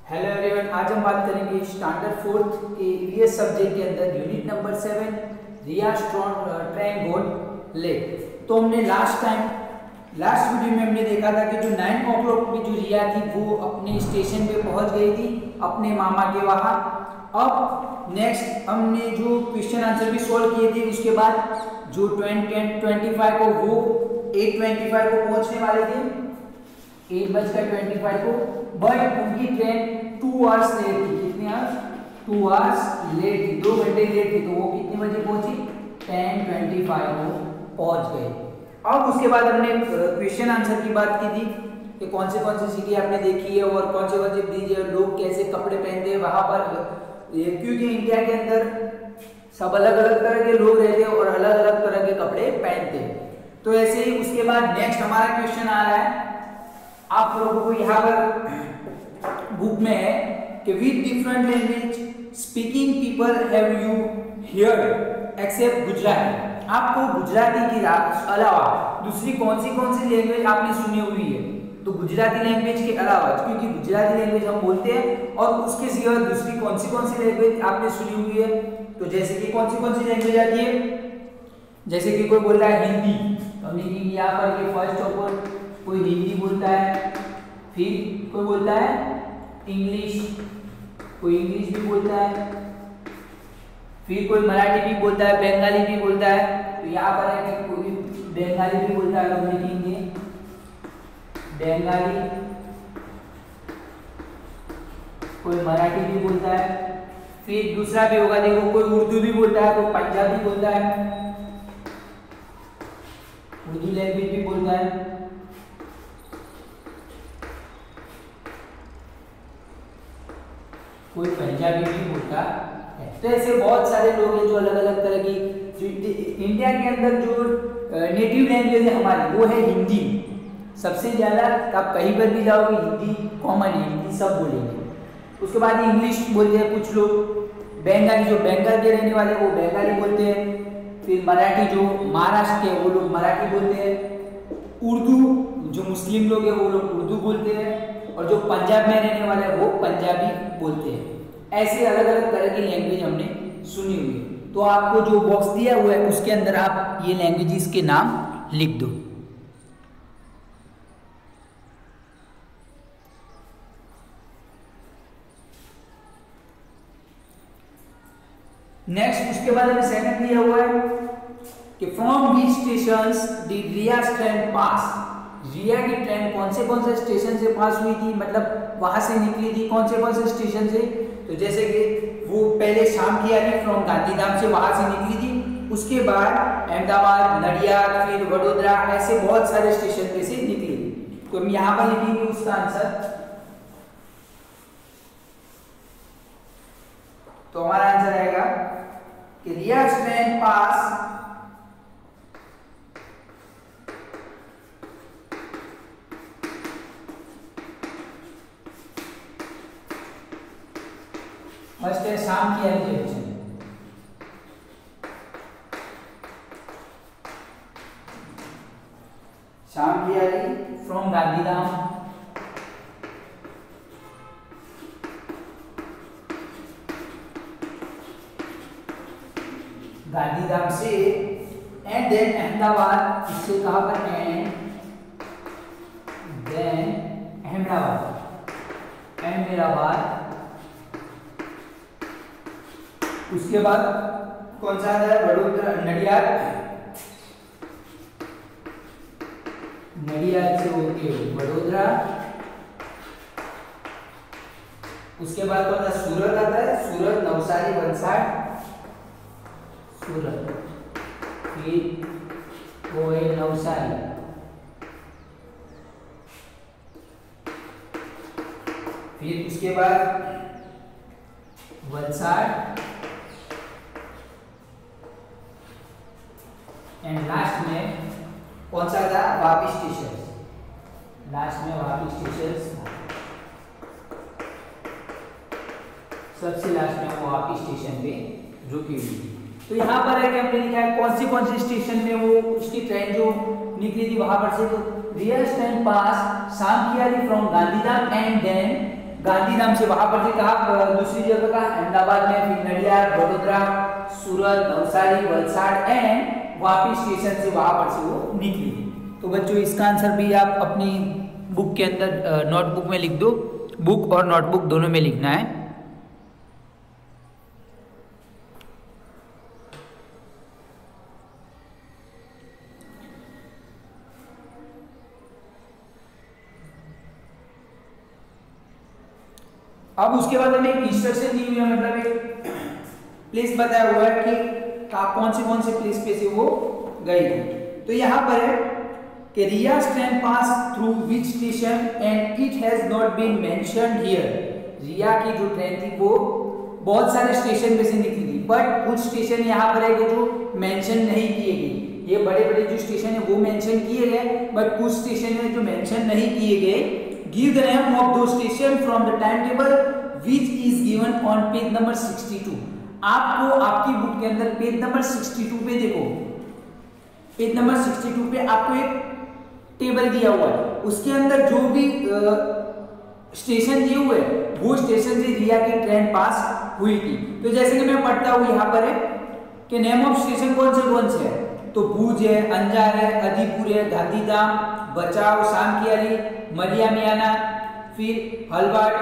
Hello everyone, आज हम बात करेंगे स्टैंडर्ड फोर्थ के ईवीएस सब्जेक्ट के अंदर यूनिट नंबर 7 रिया ट्रेन गोल्ड लेक। तो हमने लास्ट वीडियो में हमने देखा था कि जो 9 o'clock में जो रिया थी वो अपने स्टेशन पे पहुंच गई थी अपने मामा के वहां। अब नेक्स्ट हमने जो क्वेश्चन आंसर भी सॉल्व किए थे, उसके बाद जो 10:25 को वो 8:25 को पहुंचने वाले थे, 8:25 को, बट उनकी ट्रेन 2 आवर्स लेट थी। कितने आवर्स? 2 आवर्स लेट थी, 2 घंटे लेट थी। तो वो कितने बजे पहुंची? 10:25 को पहुंच गए। अब उसके बाद हमने क्वेश्चन आंसर की बात की थी कि कौन सी सिटी आपने देखी है और कौन से ब्रिज है, लोग कैसे कपड़े पहनते हैं वहां पर, क्योंकि इंडिया के अंदर सब अलग अलग तरह के लोग रहते हैं और अलग अलग तरह के कपड़े पहनते हैं। तो ऐसे ही उसके बाद नेक्स्ट हमारा क्वेश्चन आ रहा है, आप लोगों को यहाँ पर बुक में है कि with different language speaking people have you heard except Gujarati. आपको गुजराती के अलावा दूसरी कौन सी लैंग्वेज आपने सुनी हुई है? तो गुजराती लैंग्वेज के अलावा, क्योंकि गुजराती लैंग्वेज हम बोलते हैं, और उसके सिवा दूसरी कौन सी लैंग्वेज आपने सुनी हुई है? तो जैसे कि कौन सी लैंग्वेज आती है? जैसे कि कोई बोलता है हिंदी, तो हमने यहाँ पर ये फर्स्ट ऑफ ऑल कोई हिंदी बोलता है, फिर कोई बोलता है इंग्लिश, कोई इंग्लिश भी बोलता है, फिर कोई मराठी भी बोलता है, बंगाली भी बोलता है। तो यहाँ पर है कि कोई बंगाली भी बोलता है, लोग लिखेंगे बंगाली, कोई मराठी भी बोलता है, फिर दूसरा भी होगा, देखो कोई उर्दू भी बोलता है, कोई पंजाबी बोलता है, उर्दू लैंग्वेज भी बोलता है, कोई पंजाबी भी बोलता है। तो ऐसे बहुत सारे लोग हैं जो अलग अलग तरह की, इंडिया के अंदर जो नेटिव लैंग्वेज है हमारी वो है हिंदी सबसे ज़्यादा। आप कहीं पर भी जाओगे हिंदी कॉमन है, हिंदी सब बोलेंगे। उसके बाद इंग्लिश बोलते हैं कुछ लोग, बंगाली जो बंगाल के रहने वाले वो बंगाली बोलते हैं, फिर मराठी जो महाराष्ट्र के वो लोग मराठी बोलते हैं, उर्दू जो मुस्लिम लोग हैं वो लोग उर्दू बोलते हैं, और जो पंजाब में रहने वाले हैं वो पंजाबी बोलते हैं। ऐसे अलग अलग तरह की लैंग्वेज हमने सुनी हुई है। तो आपको जो बॉक्स दिया हुआ है उसके अंदर आप ये लैंग्वेजेस के नाम लिख दो। नेक्स्ट उसके बाद हमें सेकंड दिया हुआ है कि from which stations did Riya train pass. Riya की ट्रेन कौन से स्टेशन से पास हुई थी, मतलब वहां से निकली थी, कौन से स्टेशन से? तो जैसे कि वो पहले शाम की आ रही फ्रॉम गांधीधाम से, वहां से निकली थी। उसके बाद अहमदाबाद, नडियाद, फिर वडोदरा, ऐसे बहुत सारे स्टेशन पे से निकली थी। तो हम यहाँ पर लिखेंगे उसका आंसर। तो हमारा आंसर आएगा कि रिया ट्रेन पास फर्स्ट है शाम की आरी जंक्शन, शाम की आरी फ्रॉम गांधीधाम, गांधीधाम से, एंड देन अहमदाबाद, इससे कहां पर? एंड देन अहमदाबाद, उसके बाद कौन सा है? वडोदरा, नडियाद से होके वडोदरा, उसके बाद कौन सा? सूरत आता है, सूरत, नवसारी, वलसाड, सूरत, फिर वो है नवसारी, फिर उसके बाद वलसाड, एंड लास्ट में कौन सा था? वापी स्टेशन, लास्ट में वापी स्टेशन, सबसे लास्ट में वो वापी स्टेशन पे रुकी हुई थी। तो यहाँ पर है कि हमने लिखा है कौन सी स्टेशन में वो उसकी ट्रेन जो निकली थी वहां पर से। तो रिया ट्रेन पास शाम की आरी from Gandhidham and then Gandhidham से वहां पर से कहा दूसरी जगह का अहमदाबाद में, फिर नडियाद, वडोदरा, सूरत, नवसारी, वलसाड एंड वापी स्टेशन से वहां पर से वो निकली थी। तो बच्चों इसका आंसर भी आप अपनी बुक के अंदर नोटबुक में लिख दो, बुक और नोटबुक दोनों में लिखना है। अब उसके बाद हमें इंस्ट्रक्शन दी हुई है, मतलब एक प्लेस बताया हुआ है कि कौन से प्लेस पे से वो गई थी। तो यहाँ पर है कि Riya's train pass through which station and it has not been mentioned here. Riya की जो ट्रेन थी वो बहुत सारे स्टेशन में से निकली थी, बट कुछ स्टेशन यहाँ पर है कि जो मेंशन नहीं किए गए। ये बड़े बड़े जो स्टेशन है वो मेंशन किए गए, बट कुछ स्टेशन है जो मेंशन नहीं किए गए। गिव द नेम ऑफ दो station from the time table which is given on page number 62। आपको आपकी बुक के अंदर पेज नंबर 62 पे देखो, पेज नंबर 62 पे आपको एक टेबल दिया हुआ है, उसके अंदर जो भी स्टेशन दिए हुए वो स्टेशन से रिया की ट्रेन पास हुई थी। तो जैसे कि मैं पढ़ता हूँ यहाँ पर है कि नेम ऑफ स्टेशन कौन से है, तो भूज है, अंजार है, अदीपुर है, गांधीधाम, बचाव, शामकियारी, मलियामियाना, फिर हलवाड़,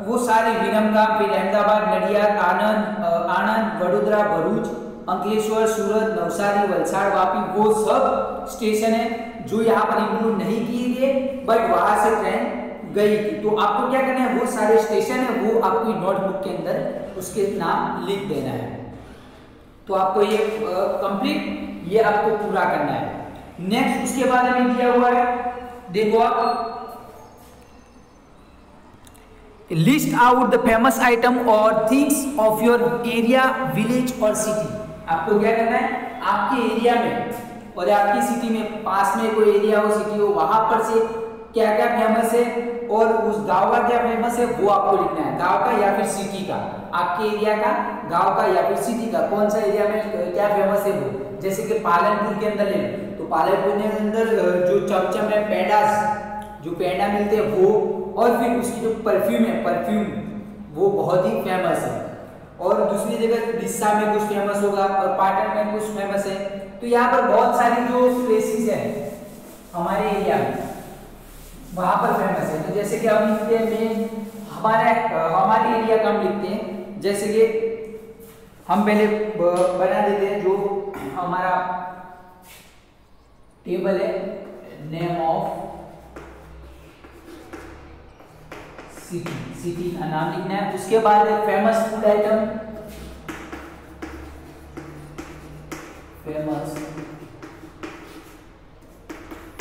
वो सारे विरमगाम, फिर अहमदाबाद, नडियाद, आनंद, वडोदरा, भरूच, अंकलेश्वर, सूरत, नवसारी, वलसाड, वापी, वो सब स्टेशन है जो यहाँ पर इंक्लूड नहीं किए गए, बट वहां से ट्रेन गई थी। तो आपको क्या करना है, वो सारे स्टेशन है वो आपकी नोटबुक के अंदर उसके नाम लिख देना है। तो आपको ये कंप्लीट ये आपको पूरा करना है। नेक्स्ट उसके बाद हमें दिया हुआ है, देखो आप list out the famous item और things of your area, village और सिटी। आपको क्या करना है, आपके एरिया में और आपकी सिटी में, पास में कोई एरिया हो, सिटी हो, वहां पर से क्या क्या फेमस है और उस गांव का क्या फेमस है वो आपको लिखना है। गांव का या फिर सिटी का, आपके एरिया का, गांव का या फिर सिटी का, कौन सा एरिया में क्या फेमस है वो। जैसे कि पालनपुर के अंदर ले, तो पालनपुर के अंदर जो चमचम है, पेड़ास, जो पेड़ा मिलते हैं वो, और फिर उसकी जो परफ्यूम है, परफ्यूम वो बहुत ही फेमस है। और दूसरी जगह डिस्सा में कुछ फेमस होगा और पाटन में कुछ फेमस है। तो यहाँ पर बहुत सारी जो प्लेसेस है हमारे एरिया में वहां पर फेमस है। तो जैसे कि हम लिखते हैं हमारे एरिया का हम लिखते हैं, जैसे कि हम पहले बना देते हैं जो हमारा टेबल है, नेम ऑफ सिटी का नाम लिखना है। उसके बाद है famous food item, famous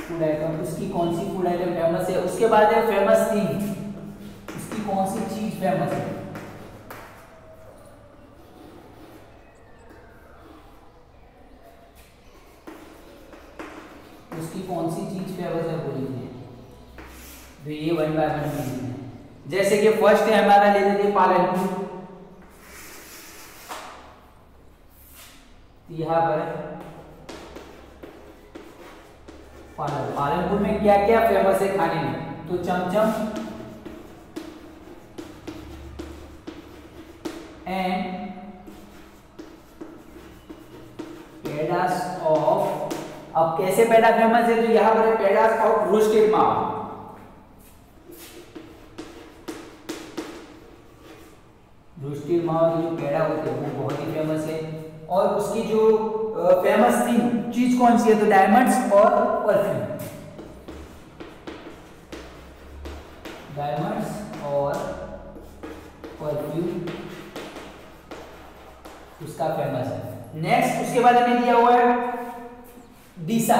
food item, उसकी कौन सी फूड आइटम फेमस है। उसके बाद है फेमस थिंग, उसकी कौन सी चीज फेमस है। उसकी कौन सी चीज फेमस है वो लिखना है। तो ये 1 बाय 1 लिखना है। जैसे कि फर्स्ट है हमारा, ले लेते पालनपुर। यहाँ पर पालनपुर में क्या क्या फेमस है खाने में, तो चमचम एंड पेड़ास ऑफ। अब कैसे पेड़ा फेमस है, तो यहाँ पर पेड़ास ऑफ रोस्टेड मावा। रोस्टेड मावा के जो पेड़ा होते हैं वो बहुत ही फेमस है। और उसकी जो फेमस थिंग चीज कौन सी है, तो डायमंड्स और परफ्यूम, डायमंड्स और परफ्यूम उसका फेमस है। नेक्स्ट उसके बाद हमें दिया हुआ है डीसा।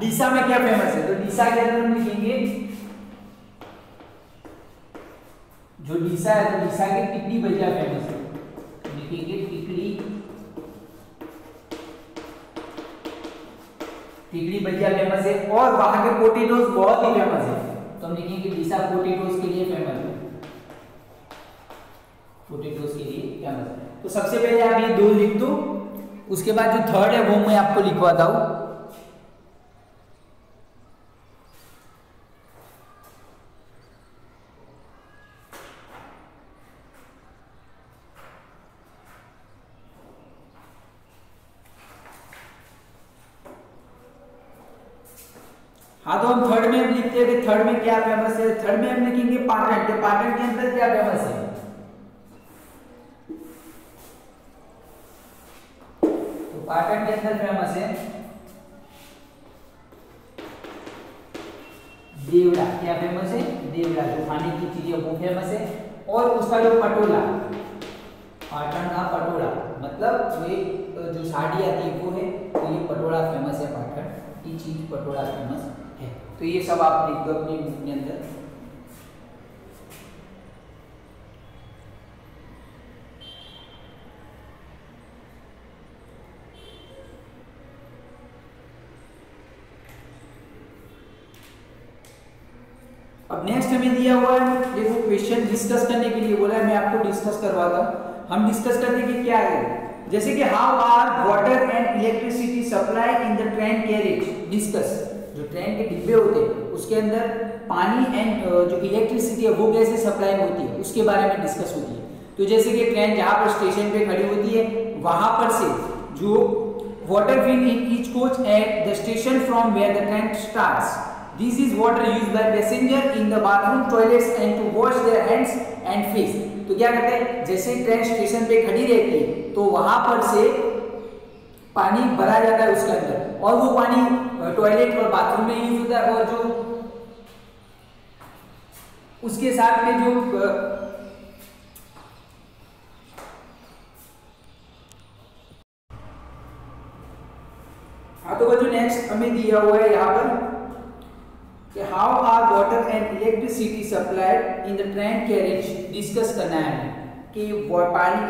डीसा में क्या फेमस है, तो डीसा के अंदर हम लिखेंगे जो डीसा है, तो डीसा के टिकड़ी भजिया फेमस है, लिखेंगे टिकड़ी भजिया फेमस है। और वहां के पोटेटोज बहुत ही फेमस है, तो हम लिखेंगे डीसा पोटेटोज के लिए फेमस है, पोटेटोज के लिए फेमस है। तो सबसे पहले आप ये दो लिख दो, उसके बाद जो थर्ड है वो मैं आपको लिखवाता हूं। हाँ तो हम थर्ड में लिखते हैं कि थर्ड में क्या फेमस है। थर्ड में हम लिखेंगे पाटन। तो पाटन के अंदर क्या फेमस है? तो पाटन के अंदर फेमस है देवड़ा। क्या फेमस है? देवड़ा। जो खाने की चीज है वो फेमस है। और उसका जो पटोला, पाटन का पटोला, मतलब ये जो साड़ी आती है वो है, तो ये पटोला फेमस है। पाटन की चीज पटोला फेमस है। तो ये सब आप लिख दो अपनी बुक के अंदर। अब नेक्स्ट हमें दिया हुआ है, देखो क्वेश्चन डिस्कस करने के लिए बोला है, मैं आपको डिस्कस करवाता हूं। हम डिस्कस करते हैं कि क्या है, जैसे कि how are water and electricity supply in the train carriage. Discuss, जो ट्रेन के डिब्बे होते हैं उसके अंदर पानी एंड जो इलेक्ट्रिसिटी है वो कैसे सप्लाई होती है उसके बारे में डिस्कस होती है। तो जैसे कि ट्रेन जहां पर स्टेशन पे खड़ी होती है वहां पर से जो water fill in each coach at the station from where the train starts. This is water used by passenger in the bathroom, toilets and to wash their hands and face। तो क्या करते हैं, जैसे ट्रेन स्टेशन पे खड़ी रहती है तो वहां पर से पानी भरा जाता है उसके अंदर, और वो पानी टॉयलेट और बाथरूम में यूज होता है। और जो उसके साथ में जो हाँ तो जो नेक्स्ट हमें दिया हुआ है यहाँ पर कि how are water and electricity supplied in the train carriage. Discuss करना है कि पानी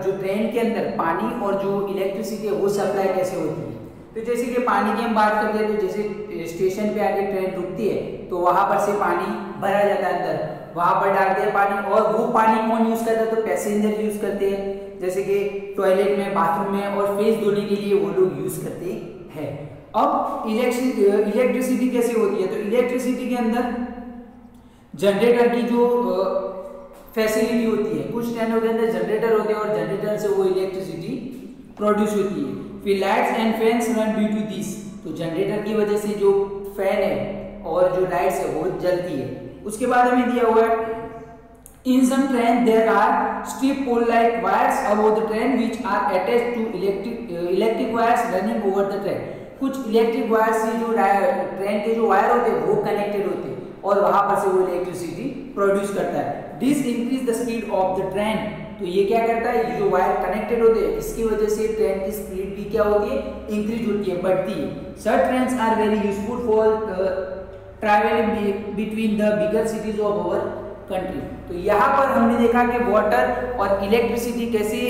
जो ट्रेन के अंदर पानी और जो इलेक्ट्रिसिटी है वो सप्लाई कैसे होती है। तो जैसे कि पानी की हम बात करते हैं, तो जैसे स्टेशन पे आके ट्रेन रुकती है तो वहां पर से पानी भरा जाता है अंदर, वहां पर डालते हैं पानी, और वो पानी कौन यूज करता है? तो पैसेंजर यूज करते हैं, जैसे कि टॉयलेट में, बाथरूम में, और फेस धोने के लिए वो लोग यूज करते हैं। अब इलेक्ट्रिसिटी कैसे होती है? तो इलेक्ट्रिसिटी के अंदर जनरेटर की जो फैसिलिटी होती है, कुछ ट्रेनों के अंदर जनरेटर होते हैं और जनरेटर से वो इलेक्ट्रिसिटी प्रोड्यूस होती है। फिर lights and fans run due to this. तो जनरेटर की वजह से जो फैन है और जो लाइट्स है वो जलती है। उसके बाद हमें दिया हुआ है in some train there are strip pole like wires above the train which are attached to electric wires running over the train। कुछ इलेक्ट्रिक वायर से जो ट्रेन के जो वायर होते हैं वो कनेक्टेड होते हैं और वहां पर से वो इलेक्ट्रिसिटी प्रोड्यूस करता है। This increase the speed of the train. तो ये क्या करता है, ये जो वायर कनेक्टेड होते हैं इसकी वजह से ट्रेन की स्पीड भी क्या होती है, इंक्रीज होती है, बढ़ती है। Short trains are very useful for travelling between the bigger cities of our country. तो यहाँ पर हमने देखा कि वाटर और इलेक्ट्रिसिटी कैसे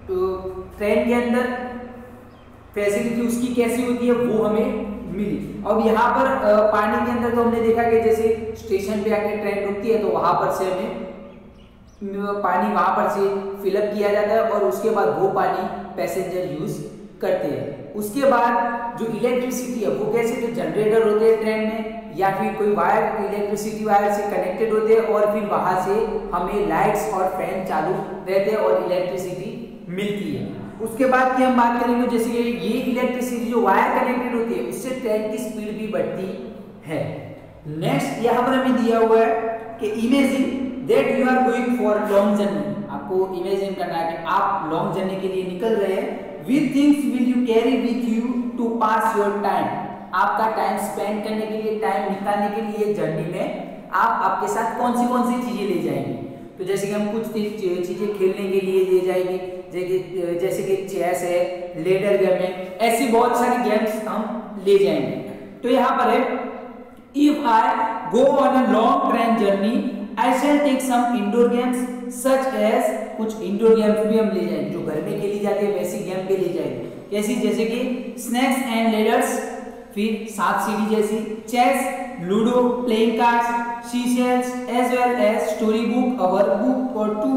ट्रेन के अंदर फैसिलिटी उसकी कैसी होती है वो हमें मिली। अब यहाँ पर पानी के अंदर तो हमने देखा कि जैसे स्टेशन पे आके ट्रेन रुकती है तो वहां पर से हमें पानी वहां पर से फिलअप किया जाता है और उसके बाद वो पानी पैसेंजर यूज करते हैं। उसके बाद जो इलेक्ट्रिसिटी है वो कैसे, जो जनरेटर होते हैं ट्रेन में या फिर कोई वायर इलेक्ट्रिसिटी वायर से कनेक्टेड होते हैं और फिर वहां से हमें लाइट्स और फैन चालू रहते हैं और इलेक्ट्रिसिटी मिलती है। उसके बाद की हम बात करेंगे, जैसे ये इलेक्ट्रिसिटी जो वायर कनेक्टेड होती है उससे ट्रेन की स्पीड भी बढ़ती है। नेक्स्ट यहाँ पर हमें दिया हुआ है कि imagine that you are going for long journey. आपको इमेजिन करना है कि आप लॉन्ग जर्नी के लिए निकल रहे हैं। Which things will you carry with you to pass your time. आपका टाइम स्पेंड करने के लिए, टाइम निकालने के लिए जर्नी में आप आपके साथ कौन सी चीजें ले जाएंगे। तो जैसे कि हम कुछ चीजें खेलने के लिए ले जाएंगे, जैसे कि चेस है, लेडर गेम है, ऐसी बहुत सारी गेम्स हम ले जाएंगे। तो यहाँ पर है if I go on a long train journey I shall take some indoor games such as. कुछ इंडोर गेम्स भी हम ले जाएंगे, जो घर में खेली जाती है वैसी गेम भी ले जाएंगे, कैसी, जैसे कि स्नैक्स एंड लेडर्स, फिर सांप सीढ़ी जैसी, chess, ludo, playing cards, seashells as well as story book, our book और two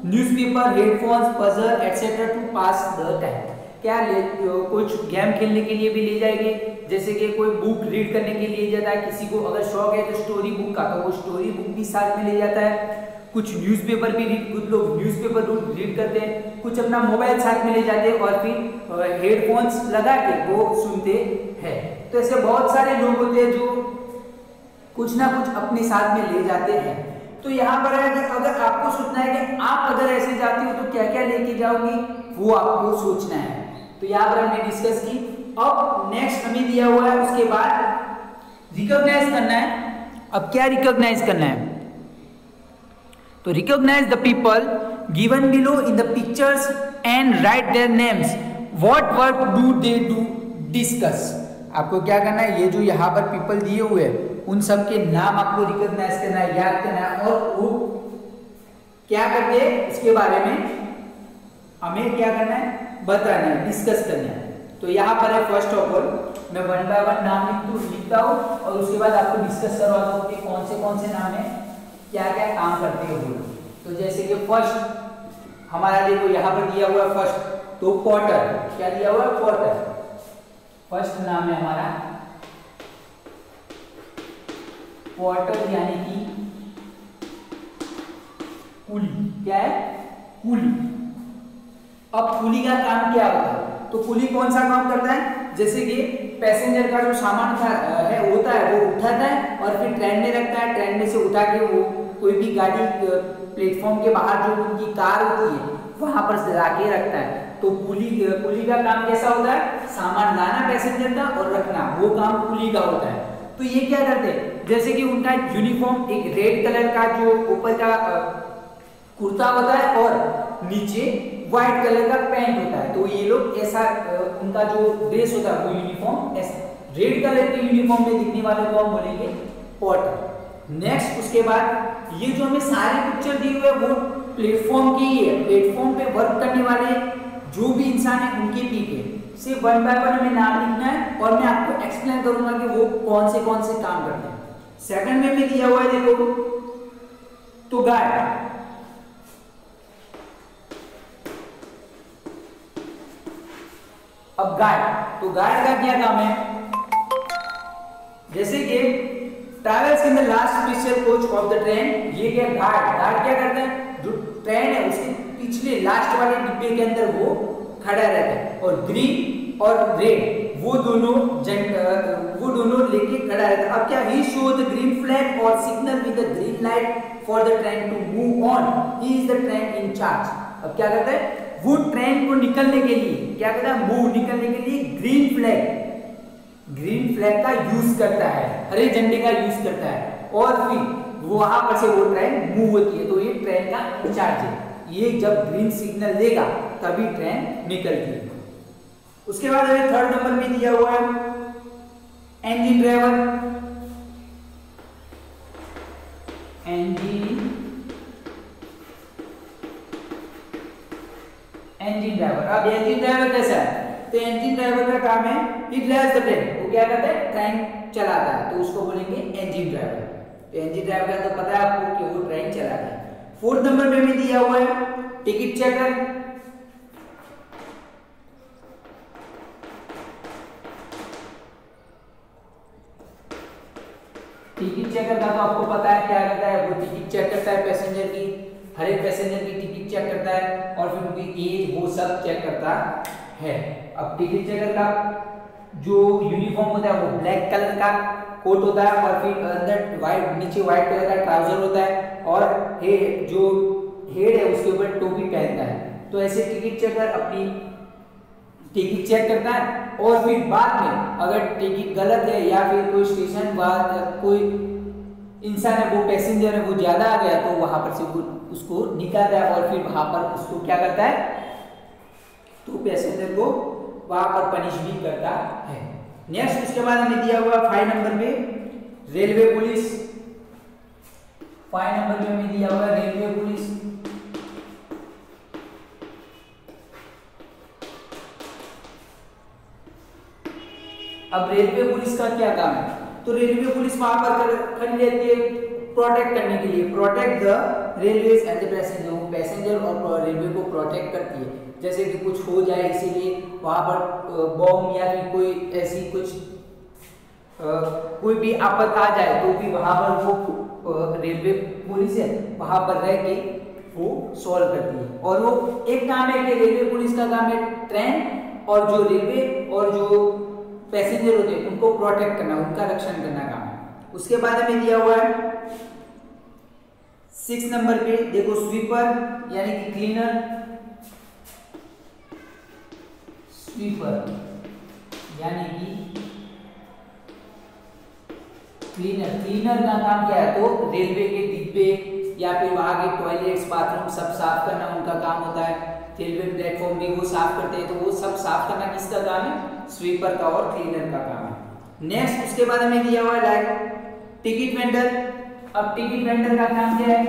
newspaper, headphones, puzzle etcetera to pass the time. क्या कुछ गेम खेलने के लिए भी ले जाएंगे, जैसे कि कोई बुक रीड करने के लिए जाता है, किसी को अगर शौक है तो स्टोरी बुक का, तो वो स्टोरी बुक भी साथ में ले जाता है। कुछ न्यूज़पेपर भी कुछ लोग न्यूज़पेपर रीड करते हैं, कुछ अपना मोबाइल साथ में ले जाते हैं और फिर हेडफोन्स लगा के वो सुनते हैं। तो ऐसे बहुत सारे लोग होते हैं जो कुछ ना कुछ अपने साथ में ले जाते हैं। तो यहाँ पर है कि अगर आपको सोचना है कि आप अगर ऐसे जाती हो तो क्या क्या लेके जाओगी, वो आपको सोचना है। तो यहाँ पर हमने डिस्कस की। अब नेक्स्ट हमें दिया हुआ है, उसके बाद रिकॉग्नाइज करना है। अब क्या रिकॉग्नाइज करना है, तो recognise the people given below in the pictures and write their names, what work do they do, discuss. आपको क्या करना है, ये जो यहाँ पर पीपल दिए हुए हैं उन सब के नाम आपको रिकॉग्नाइज करना है, याद करना है, और वो क्या करते हैं उसके बारे में हमें क्या करना है, बताना है, डिस्कस करना है। तो यहाँ पर है फर्स्ट ऑफ ऑल मैं वन बाय वन नाम लिखता हूँ और उसके बाद आपको डिस्कस करवाता हूँ कि कौन से नाम है, क्या क्या काम करते हैं वो। तो जैसे कि फर्स्ट हमारा देखो यहाँ पर दिया हुआ है फर्स्ट, तो पॉटर, क्या दिया हुआ है, पॉटर फर्स्ट नाम है हमारा पॉटर, यानी कि कुली, क्या है, कुली। अब कुली का काम क्या होता है, तो कुली कौन सा काम करता है, जैसे कि पैसेंजर का जो सामान होता है वो उठाता है और फिर ट्रेन में रखता है, ट्रेन में से उठा के वो कोई भी गाड़ी प्लेटफॉर्म के बाहर जो उनकी कार होती है वहां पर ला के रखता है। तो कुली का काम कैसा होता है, सामान लाना पैसेंजर का और रखना, वो काम कुली का होता है। तो ये क्या करते हैं, जैसे कि उनका यूनिफॉर्म एक रेड कलर का जो ऊपर का कुर्ता होता है और नीचे व्हाइट कलर का पैंट होता है, तो ये लोग ऐसा उनका जो ड्रेस होता है वो यूनिफॉर्म ऐसा रेड कलर के यूनिफॉर्म में दिखने वाले को हम बोलेंगे पॉटर। नेक्स्ट उसके बाद ये जो हमें सारे पिक्चर दिए हुए वो प्लेटफॉर्म की ही है, प्लेटफॉर्म पे वर्क करने वाले जो भी इंसान है उनके पीक है। सिर्फ वन बाय वन हमें नाम लिखना है और मैं आपको एक्सप्लेन करूंगा कि वो कौन से काम करते हैं। सेकंड में भी दिया हुआ है देखो, तो गार्ड, अब गार्ड, तो गार्ड का क्या काम है, जैसे कि travels in the last special coach of the train, ये क्या गार्ड क्या करता है, जो ट्रेन है उसके पिछले लास्ट वाले डिब्बे के अंदर वो खड़ा रहता है, और ग्रीन और रेड वो दोनों लेके खड़ा रहता है। अब क्या, he show the green flag और signal with the green light for the train to move on, he is the train in charge. अब क्या करता है, वो ट्रेन को निकलने के लिए क्या करता है, मूव निकलने के लिए ग्रीन फ्लैग का यूज करता है, हरे झंडे का यूज करता है, और फिर वहां पर से वो ट्रेन मूव होती है। तो ये ट्रेन का इंचार्ज है, ये जब ग्रीन सिग्नल देगा तभी ट्रेन निकलती है। उसके बाद हमें थर्ड नंबर में दिया हुआ है इंजन ड्राइवर। अब इंजन ड्राइवर कैसा है, तो इंजन ड्राइवर का काम है ही ड्राइव्स द ट्रेन, वो क्या करता है, ट्रेन चलाता है, तो उसको बोलेंगे इंजन ड्राइवर। तो इंजन ड्राइवर का तो पता है आपको कि वो ट्रेन चलाता है। फोर्थ नंबर में भी दिया हुआ है टिकट चेकर। टिकट चेकर का तो आपको पता है क्या करता है, वो टिकट चेक करता है पैसेंजर की, हर एक पैसेंजर की टिकट चेक करता है और फिर उनकी एज वो सब चेक करता है। अब टिकट चेकर का जो यूनिफॉर्म होता है वो ब्लैक कलर का कोट होता है और फिर अंदर नीचे व्हाइट कलर का ट्राउजर होता है और जो हेड है उसके ऊपर टोपी पहनता है। तो ऐसे टिकट चेकर अपनी टिकट चेक करता है और फिर बाद में अगर टिकट गलत है या फिर कोई स्टेशन कोई इंसान है वो पैसेंजर है वो ज्यादा आ गया तो वहां पर से उसको निकालता है और फिर वहां पर उसको क्या करता है, तो पैसेंजर को वहां पर पनिश भी करता है। नेक्स्ट उसके बाद हमें दिया हुआ 5 नंबर में रेलवे पुलिस। 5 नंबर में हमें दिया हुआ रेलवे पुलिस। अब रेलवे पुलिस का क्या काम है, तो रेलवे पुलिस वहां पर खड़ी रहती है प्रोटेक्ट करने के लिए, protect the railways and the passenger और रेलवे को प्रोटेक्ट करती है। जैसे कि कुछ हो जाए इसीलिए वहां पर बॉम्ब या फिर कोई ऐसी कुछ कोई भी आपत आ जाए तो भी वहां पर वो रेलवे पुलिस है वहां पर रह के वो सॉल्व करती है। और वो एक काम है कि रेलवे पुलिस का काम है ट्रेन और जो रेलवे और जो पैसेंजर होते हैं उनको प्रोटेक्ट करना, उनका रक्षण करना काम है। उसके बाद हमें दिया हुआ है 6 नंबर पे देखो स्वीपर यानी कि क्लीनर, स्वीपर यानी कि क्लीनर, क्लीनर का काम क्या है तो रेलवे के डिब्बे या फिर वहां के टॉयलेट्स बाथरूम सब साफ करना उनका काम होता है। रेलवे प्लेटफॉर्म भी वो साफ करते हैं, तो वो सब साफ करना किसका काम है, स्वीपर का और क्लीनर का काम है। नेक्स्ट उसके बाद हमें दिया हुआ है लाइक टिकट वेंडर। अब टिकट वेंडर का काम क्या है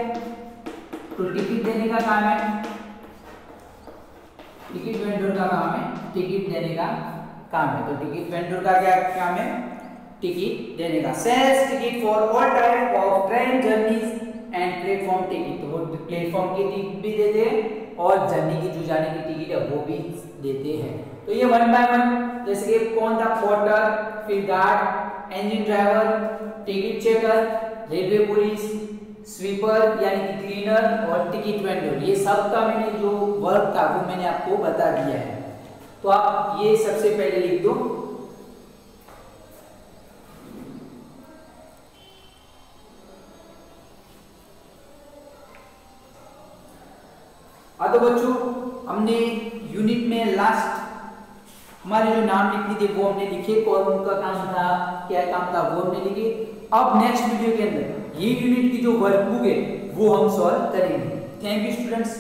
तो टिकट देने का काम है, टिकट वेंडर का काम है टिकट देने का काम है। तो टिकट वेंडर का क्या काम है, टिकट देने का। Sells ticket for all type of train journeys and platform ticket, तो वो प्लेटफॉर्म की टिकट भी देते हैं और जर्नी की जो जाने की टिकट है वो भी देते हैं। तो ये 1 बाय 1 जैसे कि कौन था, पोर्टर, फिर guard, engine driver, ticket checker, railway police, sweeper यानी कि क्लीनर और टिकट वेंडर, ये सब का मैंने जो वर्क था वो मैंने आपको बता दिया है। तो आप ये सबसे पहले लिख दो। तो बच्चों हमने यूनिट में लास्ट हमारे जो नाम लिखने थे वो हमने लिखे, कौन उनका काम था, क्या काम था वो हमने लिखे। अब नेक्स्ट वीडियो के अंदर ये यूनिट की जो वर्कबुक है वो हम सॉल्व करेंगे। Thank you students.